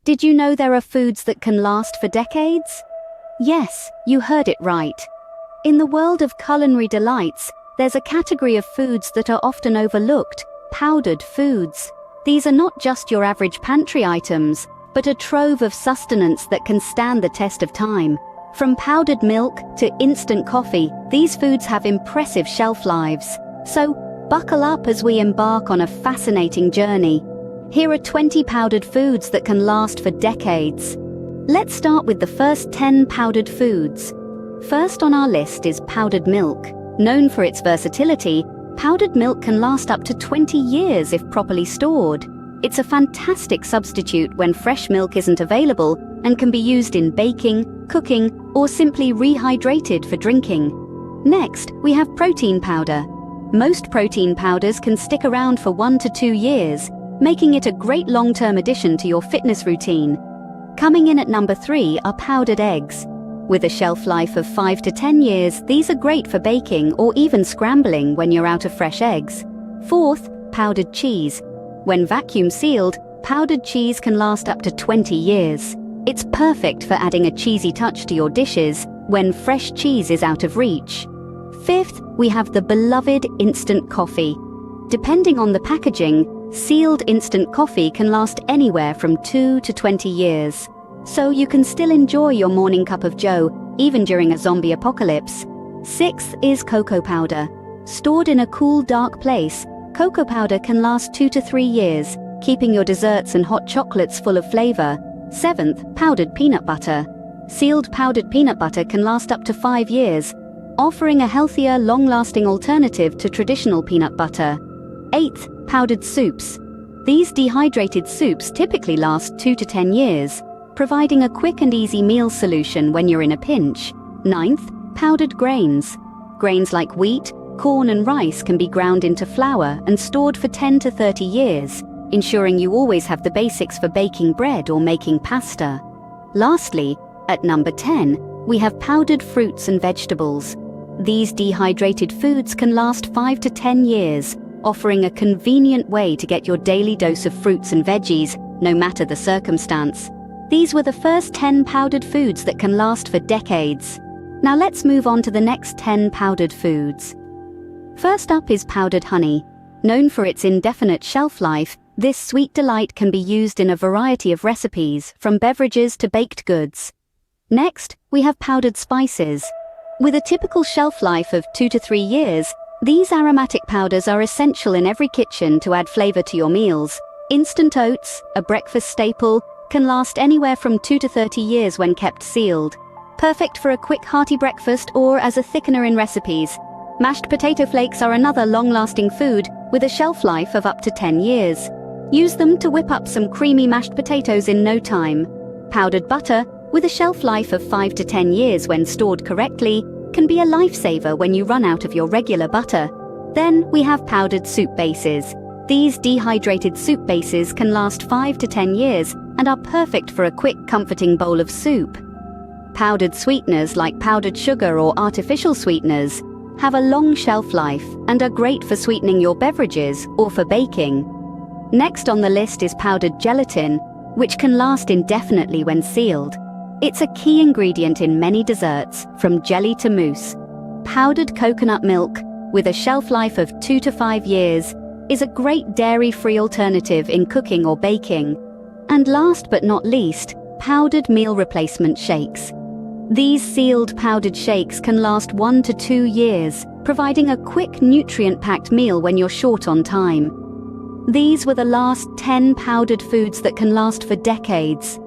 Did you know there are foods that can last for decades? Yes, you heard it right. In the world of culinary delights, there's a category of foods that are often overlooked: powdered foods. These are not just your average pantry items, but a trove of sustenance that can stand the test of time. From powdered milk to instant coffee, these foods have impressive shelf lives. So, buckle up as we embark on a fascinating journey. Here are 20 powdered foods that can last for decades. Let's start with the first 10 powdered foods. First on our list is powdered milk. Known for its versatility, powdered milk can last up to 20 years if properly stored. It's a fantastic substitute when fresh milk isn't available and can be used in baking, cooking, or simply rehydrated for drinking. Next, we have protein powder. Most protein powders can stick around for 1 to 2 years, making it a great long-term addition to your fitness routine. Coming in at number 3 are powdered eggs. With a shelf life of 5 to 10 years, these are great for baking or even scrambling when you're out of fresh eggs. Fourth, powdered cheese. When vacuum sealed, powdered cheese can last up to 20 years. It's perfect for adding a cheesy touch to your dishes when fresh cheese is out of reach. Fifth, we have the beloved instant coffee. Depending on the packaging, sealed instant coffee can last anywhere from 2 to 20 years. So you can still enjoy your morning cup of joe, even during a zombie apocalypse. Sixth is cocoa powder. Stored in a cool, dark place, cocoa powder can last 2 to 3 years, keeping your desserts and hot chocolates full of flavor. Seventh, powdered peanut butter. Sealed powdered peanut butter can last up to 5 years, offering a healthier, long-lasting alternative to traditional peanut butter. Eighth, powdered soups. These dehydrated soups typically last 2 to 10 years, providing a quick and easy meal solution when you're in a pinch. Ninth, powdered grains. Grains like wheat, corn and rice can be ground into flour and stored for 10 to 30 years, ensuring you always have the basics for baking bread or making pasta. Lastly, at number 10, we have powdered fruits and vegetables. These dehydrated foods can last 5 to 10 years, offering a convenient way to get your daily dose of fruits and veggies, no matter the circumstance. These were the first 10 powdered foods that can last for decades. Now let's move on to the next 10 powdered foods. First up is powdered honey. Known for its indefinite shelf life, this sweet delight can be used in a variety of recipes, from beverages to baked goods. Next, we have powdered spices. With a typical shelf life of 2 to 3 years, these aromatic powders are essential in every kitchen to add flavor to your meals. Instant oats, a breakfast staple, can last anywhere from 2 to 30 years when kept sealed. Perfect for a quick hearty breakfast or as a thickener in recipes. Mashed potato flakes are another long-lasting food with a shelf life of up to 10 years. Use them to whip up some creamy mashed potatoes in no time. Powdered butter, with a shelf life of 5 to 10 years when stored correctly, can be a lifesaver when you run out of your regular butter. Then we have powdered soup bases. These dehydrated soup bases can last 5 to 10 years and are perfect for a quick, comforting bowl of soup. Powdered sweeteners like powdered sugar or artificial sweeteners have a long shelf life and are great for sweetening your beverages or for baking. Next on the list is powdered gelatin, which can last indefinitely when sealed. It's a key ingredient in many desserts, from jelly to mousse. Powdered coconut milk, with a shelf life of 2 to 5 years, is a great dairy-free alternative in cooking or baking. And last but not least, powdered meal replacement shakes. These sealed powdered shakes can last 1 to 2 years, providing a quick, nutrient-packed meal when you're short on time. These were the last 10 powdered foods that can last for decades.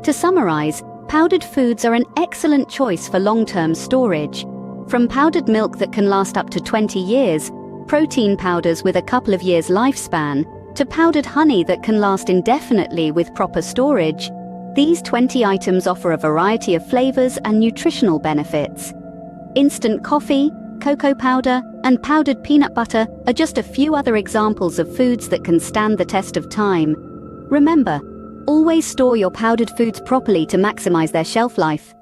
To summarize, powdered foods are an excellent choice for long-term storage. From powdered milk that can last up to 20 years, protein powders with a couple of years lifespan, to powdered honey that can last indefinitely with proper storage, these 20 items offer a variety of flavors and nutritional benefits. Instant coffee, cocoa powder, and powdered peanut butter are just a few other examples of foods that can stand the test of time. Remember, always store your powdered foods properly to maximize their shelf life.